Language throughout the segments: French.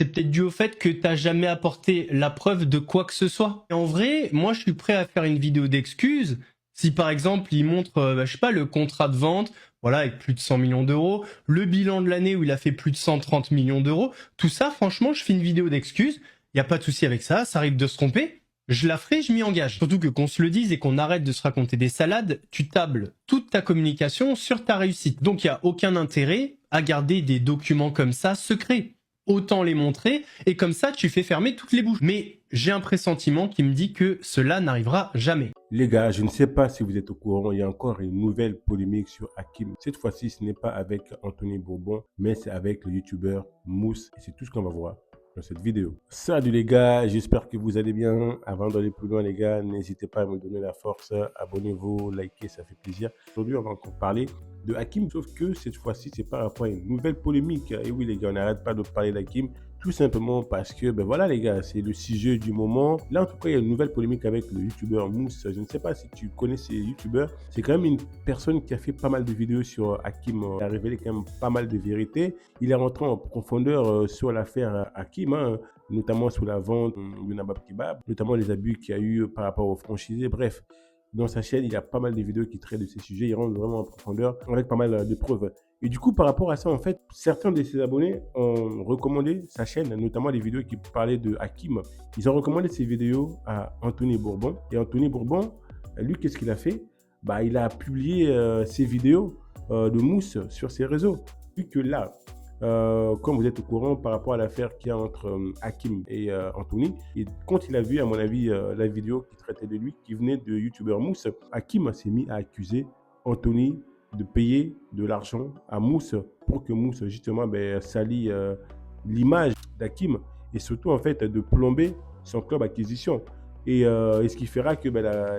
C'est peut-être dû au fait que t'as jamais apporté la preuve de quoi que ce soit. Et en vrai, moi, je suis prêt à faire une vidéo d'excuses. Si par exemple, il montre, je sais pas, le contrat de vente, voilà, avec plus de 100 millions d'euros, le bilan de l'année où il a fait plus de 130 millions d'euros, tout ça, franchement, je fais une vidéo d'excuses. Il y a pas de souci avec ça, ça arrive de se tromper. Je la ferai, je m'y engage. Surtout que qu'on se le dise et qu'on arrête de se raconter des salades, tu tables toute ta communication sur ta réussite. Donc il y a aucun intérêt à garder des documents comme ça secrets. Autant les montrer, et comme ça, tu fais fermer toutes les bouches. Mais j'ai un pressentiment qui me dit que cela n'arrivera jamais. Les gars, je ne sais pas si vous êtes au courant, il y a encore une nouvelle polémique sur Hakim. Cette fois-ci, ce n'est pas avec Anthony Bourbon, mais c'est avec le youtubeur Mousse. Et c'est tout ce qu'on va voir dans cette vidéo. Salut les gars, j'espère que vous allez bien. Avant d'aller plus loin les gars, n'hésitez pas à me donner la force. Abonnez-vous, likez, ça fait plaisir. Aujourd'hui, on va encore parler de Hakim, sauf que cette fois-ci, c'est par rapport à une nouvelle polémique. Et oui les gars, on n'arrête pas de parler d'Hakim. Tout simplement parce que, ben voilà les gars, c'est le sujet du moment. Là, en tout cas, il y a une nouvelle polémique avec le youtubeur Mousse. Je ne sais pas si tu connais ces youtubeurs. C'est quand même une personne qui a fait pas mal de vidéos sur Hakim. Il a révélé quand même pas mal de vérités. Il est rentré en profondeur sur l'affaire Hakim, hein, notamment sur la vente du Nabab Kebab, notamment les abus qu'il y a eu par rapport aux franchisés. Bref, dans sa chaîne, il y a pas mal de vidéos qui traitent de ces sujets. Il rentre vraiment en profondeur avec pas mal de preuves. Et du coup, par rapport à ça, en fait, certains de ses abonnés ont recommandé sa chaîne, notamment les vidéos qui parlaient de Hakim. Ils ont recommandé ces vidéos à Anthony Bourbon. Et Anthony Bourbon, lui, qu'est-ce qu'il a fait? Bah, il a publié ces vidéos de Mousse sur ses réseaux. Vu que là, comme vous êtes au courant par rapport à l'affaire qu'il y a entre Hakim et Anthony, et quand il a vu, à mon avis, la vidéo qui traitait de lui, qui venait de youtubeur Mousse, Hakim s'est mis à accuser Anthony de payer de l'argent à Mousse pour que Mousse, justement, salit l'image d'Hakim et surtout, en fait, de plomber son club acquisition. Et ce qui fera que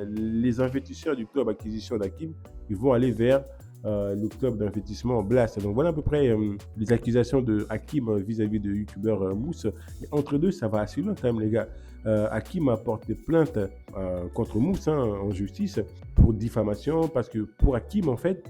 les investisseurs du club acquisition d'Hakim, ils vont aller vers le club d'investissement Blast. Donc voilà à peu près les accusations de Hakim vis-à-vis de youtubeur Mousse. Mais entre deux, ça va assez loin quand même les gars. Hakim a porté plainte contre Mousse en justice pour diffamation parce que pour Hakim en fait,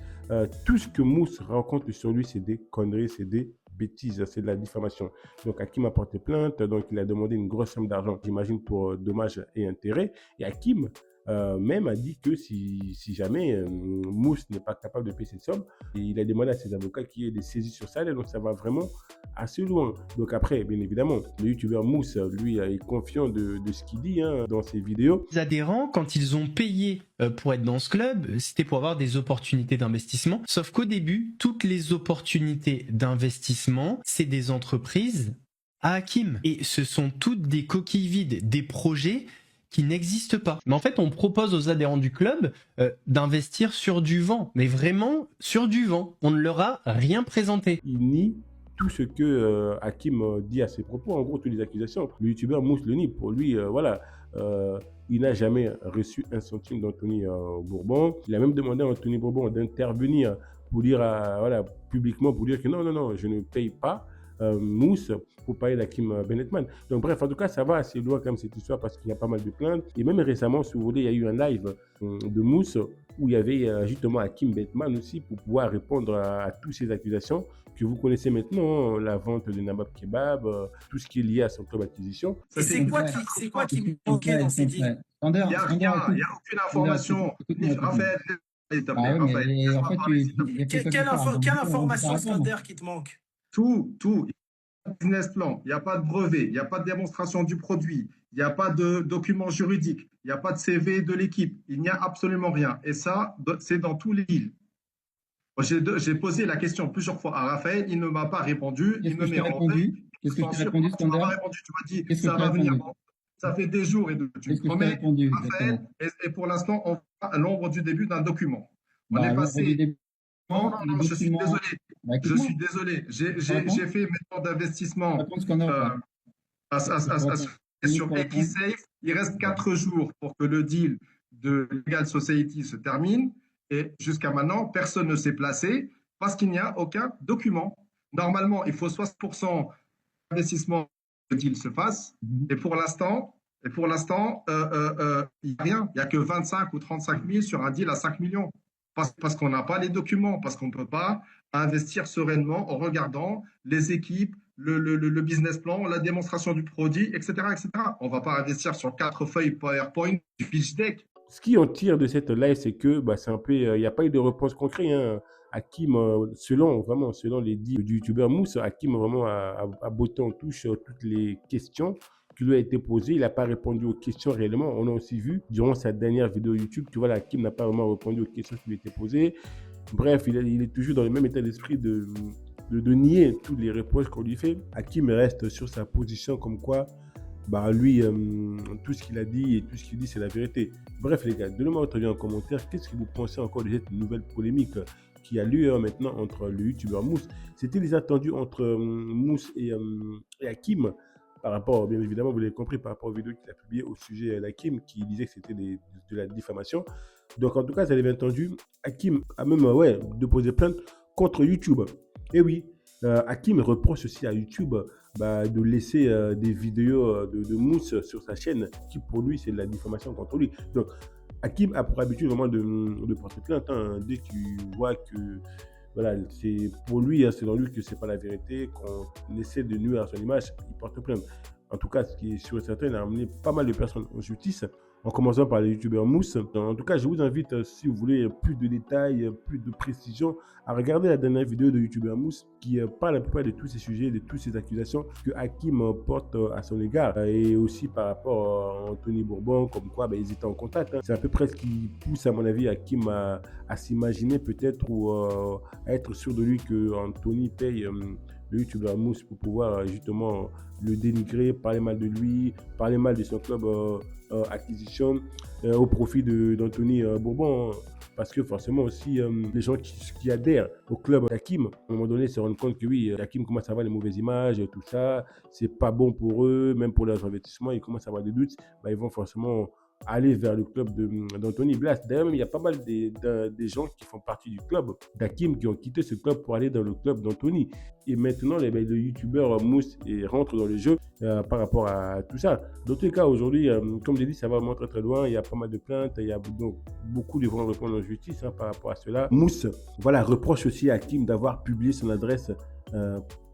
tout ce que Mousse raconte sur lui, c'est des conneries, c'est des bêtises, c'est de la diffamation. Donc Hakim a porté plainte, donc il a demandé une grosse somme d'argent, j'imagine pour dommages et intérêts. Et Hakim même a dit que si jamais Mousse n'est pas capable de payer cette somme, il a demandé à ses avocats qu'il y ait des saisies sur salaire, donc ça va vraiment assez loin. Donc après, bien évidemment, le youtubeur Mousse, lui, est confiant de ce qu'il dit dans ses vidéos. Les adhérents, quand ils ont payé pour être dans ce club, c'était pour avoir des opportunités d'investissement. Sauf qu'au début, toutes les opportunités d'investissement, c'est des entreprises à Hakim. Et ce sont toutes des coquilles vides, des projets qui n'existent pas. Mais en fait, on propose aux adhérents du club d'investir sur du vent, mais vraiment sur du vent. On ne leur a rien présenté. Il nie tout ce que Hakim dit à ses propos, en gros, toutes les accusations. Le youtubeur Mousse le nie. Pour lui, il n'a jamais reçu un centime d'Anthony Bourbon. Il a même demandé à Anthony Bourbon d'intervenir pour dire publiquement, pour dire que non, je ne paye pas Mousse pour parler d'Hakim Bennetman. Donc bref, en tout cas, ça va assez loin comme cette histoire parce qu'il y a pas mal de plaintes. Et même récemment, si vous voulez, il y a eu un live de Mousse où il y avait justement Hakim Bennetman aussi pour pouvoir répondre à toutes ces accusations que vous connaissez maintenant, la vente de Nabab Kebab, tout ce qui est lié à son club acquisition. C'est quoi qui manquait dans ces deals? Il n'y a rien, il n'y a aucune information. Raphaël, s'il te plaît, Raphaël. Quelle information, Skander, qui te manque? Tout. Business plan, il n'y a pas de brevet, il n'y a pas de démonstration du produit, il n'y a pas de document juridique, il n'y a pas de CV de l'équipe, il n'y a absolument rien. Et ça, c'est dans tous les deals. J'ai posé la question plusieurs fois à Raphaël, il ne m'a pas répondu. Qu'est-ce que tu as répondu? Qu'est-ce que tu as répondu, Tu m'as pas répondu, tu m'as dit ça va venir. Ça fait des jours et tu me promets, Raphaël, et pour l'instant, on voit l'ombre du début d'un document. On est passé. Non, je suis désolé. Je suis désolé. J'ai fait maintenant d'investissement sur Equisafe. Il reste 4 jours pour que le deal de Legal Society se termine. Et jusqu'à maintenant, personne ne s'est placé parce qu'il n'y a aucun document. Normalement, il faut 60% d'investissement pour que le deal se fasse. Et pour l'instant, il n'y a rien. Il n'y a que 25 ou 35 000 sur un deal à 5 millions. Parce qu'on n'a pas les documents, parce qu'on ne peut pas investir sereinement en regardant les équipes, le business plan, la démonstration du produit, etc., etc. On ne va pas investir sur 4 feuilles PowerPoint du pitch deck. Ce qui en tire de cette live, c'est que c'est un peu, il n'y a pas eu de réponse concrète. Hein. Hakim, selon les dits du youtubeur Mousse, Hakim vraiment a botté en touche toutes les questions qui lui a été posées. Il n'a pas répondu aux questions réellement. On a aussi vu durant sa dernière vidéo YouTube que voilà, Hakim n'a pas vraiment répondu aux questions qui lui étaient posées. Bref, il est toujours dans le même état d'esprit de nier toutes les réponses qu'on lui fait. Hakim reste sur sa position comme quoi lui, tout ce qu'il a dit et tout ce qu'il dit, c'est la vérité. Bref, les gars, donnez-moi votre avis en commentaire. Qu'est-ce que vous pensez encore de cette nouvelle polémique qui a lieu maintenant entre le youtubeur Mousse? C'était les attendus entre Mousse et Hakim par rapport, bien évidemment, vous l'avez compris, par rapport aux vidéos qu'il a publiées au sujet d'Hakim qui disait que c'était de la diffamation. Donc, en tout cas, ça l'avait entendu. Hakim a même déposé plainte contre YouTube. Et oui, Hakim reproche aussi à YouTube de laisser des vidéos de Mousse sur sa chaîne qui pour lui c'est de la diffamation contre lui. Donc Hakim a pour habitude vraiment de porter plainte dès qu'il voit que voilà, c'est pour lui, selon lui, que c'est pas la vérité, qu'on essaie de nuire à son image, il porte plainte. En tout cas, ce qui est sûr et certain, il a amené pas mal de personnes en justice, en commençant par le youtubeur Mousse. En tout cas, je vous invite, si vous voulez plus de détails, plus de précision, à regarder la dernière vidéo de youtubeur Mousse qui parle à peu près de tous ces sujets, de toutes ces accusations que Hakim porte à son égard. Et aussi par rapport à Anthony Bourbon, comme quoi ils étaient en contact. C'est à peu près ce qui pousse, à mon avis, Hakim à s'imaginer peut-être ou à être sûr de lui que Anthony paye le youtubeur Mousse pour pouvoir justement le dénigrer, parler mal de lui, parler mal de son club acquisition au profit d'Anthony Bourbon. Parce que forcément aussi, les gens qui adhèrent au club d'Hakim, à un moment donné, se rendent compte que oui, Hakim commence à avoir les mauvaises images et tout ça, c'est pas bon pour eux, même pour leurs investissements, ils commencent à avoir des doutes, ils vont forcément aller vers le club d'Anthony Blas. D'ailleurs, même, il y a pas mal des gens qui font partie du club d'Hakim qui ont quitté ce club pour aller dans le club d'Anthony. Et maintenant, le youtubeur Mousse rentre dans le jeu par rapport à tout ça. Dans tous les cas, aujourd'hui, comme j'ai dit, ça va vraiment très très loin. Il y a pas mal de plaintes. Il y a donc beaucoup de vont répondre en justice par rapport à cela. Mousse, reproche aussi à Hakim d'avoir publié son adresse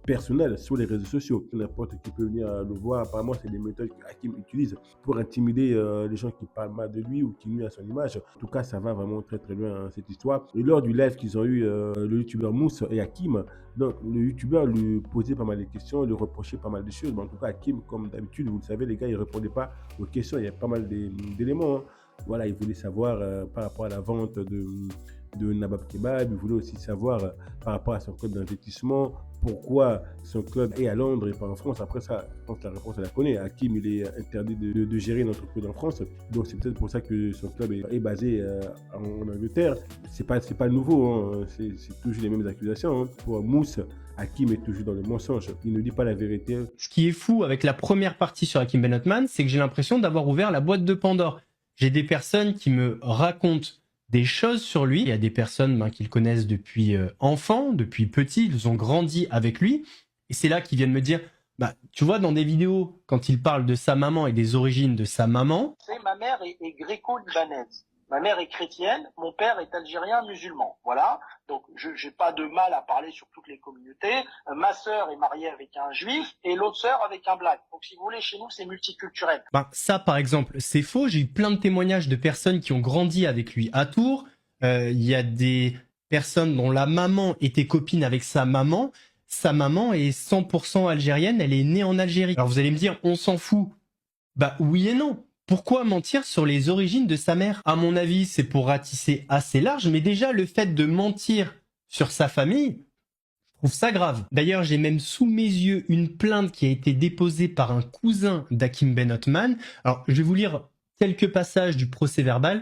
personnel sur les réseaux sociaux. N'importe qui peut venir le voir. Apparemment, c'est des méthodes que Hakim utilise pour intimider les gens qui parlent mal de lui ou qui nuisent à son image. En tout cas, ça va vraiment très très loin cette histoire. Et lors du live qu'ils ont eu, le youtubeur Mousse et Hakim, donc le youtubeur lui posait pas mal de questions, lui reprochait pas mal de choses. Mais en tout cas, Hakim, comme d'habitude, vous le savez, les gars, il répondait pas aux questions. Il y a pas mal d'éléments. Voilà, il voulait savoir par rapport à la vente de Nabab Kebab. Il voulait aussi savoir par rapport à son club d'investissement, pourquoi son club est à Londres et pas en France. Après ça, je pense que la réponse, elle la connaît. Hakim, il est interdit de gérer une entreprise en France. Donc, c'est peut-être pour ça que son club est basé en Angleterre. C'est pas nouveau. C'est toujours les mêmes accusations. Pour Mousse, Hakim est toujours dans le mensonge. Il ne dit pas la vérité. Ce qui est fou avec la première partie sur Hakim Ben Othman, c'est que j'ai l'impression d'avoir ouvert la boîte de Pandore. J'ai des personnes qui me racontent des choses sur lui. Il y a des personnes qu'ils connaissent depuis enfant, depuis petit, ils ont grandi avec lui. Et c'est là qu'ils viennent me dire, tu vois, dans des vidéos, quand il parle de sa maman et des origines de sa maman... Ma mère est gréco-libanaise. Ma mère est chrétienne, mon père est algérien musulman. Voilà. Donc, je n'ai pas de mal à parler sur toutes les communautés. Ma sœur est mariée avec un juif et l'autre sœur avec un black. Donc, si vous voulez, chez nous, c'est multiculturel. Ça, par exemple, c'est faux. J'ai eu plein de témoignages de personnes qui ont grandi avec lui à Tours. Il y a des personnes dont la maman était copine avec sa maman. Sa maman est 100% algérienne. Elle est née en Algérie. Alors, vous allez me dire, on s'en fout. Oui et non. Pourquoi mentir sur les origines de sa mère? À mon avis, c'est pour ratisser assez large, mais déjà le fait de mentir sur sa famille, je trouve ça grave. D'ailleurs, j'ai même sous mes yeux une plainte qui a été déposée par un cousin d'Hakim Ben Othman. Alors, je vais vous lire quelques passages du procès verbal.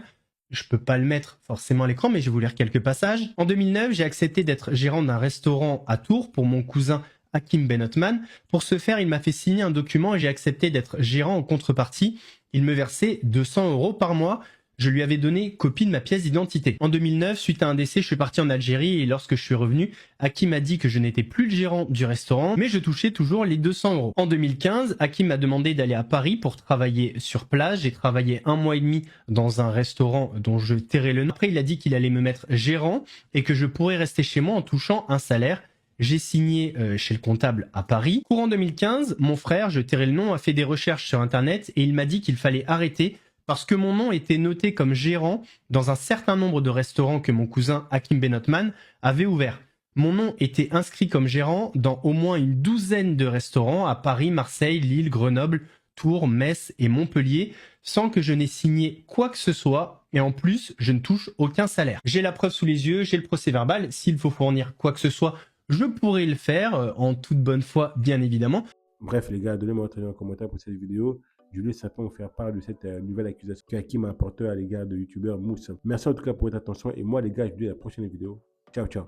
Je peux pas le mettre forcément à l'écran, mais je vais vous lire quelques passages. En 2009, j'ai accepté d'être gérant d'un restaurant à Tours pour mon cousin Hakim Ben Othman. Pour ce faire, il m'a fait signer un document et j'ai accepté d'être gérant en contrepartie. Il me versait 200 € par mois. Je lui avais donné copie de ma pièce d'identité. En 2009, suite à un décès, je suis parti en Algérie et lorsque je suis revenu, Hakim m'a dit que je n'étais plus le gérant du restaurant, mais je touchais toujours les 200 €. En 2015, Hakim m'a demandé d'aller à Paris pour travailler sur place. J'ai travaillé 1 mois et demi dans un restaurant dont je tairai le nom. Après, il a dit qu'il allait me mettre gérant et que je pourrais rester chez moi en touchant un salaire. j'ai signé chez le comptable à Paris. Courant 2015, mon frère, je tairai le nom, a fait des recherches sur internet et il m'a dit qu'il fallait arrêter parce que mon nom était noté comme gérant dans un certain nombre de restaurants que mon cousin Hakim Benotman avait ouverts. Mon nom était inscrit comme gérant dans au moins une douzaine de restaurants à Paris, Marseille, Lille, Grenoble, Tours, Metz et Montpellier, sans que je n'ai signé quoi que ce soit, et en plus, je ne touche aucun salaire. J'ai la preuve sous les yeux, j'ai le procès verbal, s'il faut fournir quoi que ce soit, je pourrais le faire, en toute bonne foi, bien évidemment. Bref, les gars, donnez-moi votre avis en commentaire pour cette vidéo. Je voulais simplement vous faire part de cette nouvelle accusation qu'Hakim a apportée à l'égard de youtubeur Mousse. Merci en tout cas pour votre attention, et moi les gars, je vous dis à la prochaine vidéo. Ciao, ciao.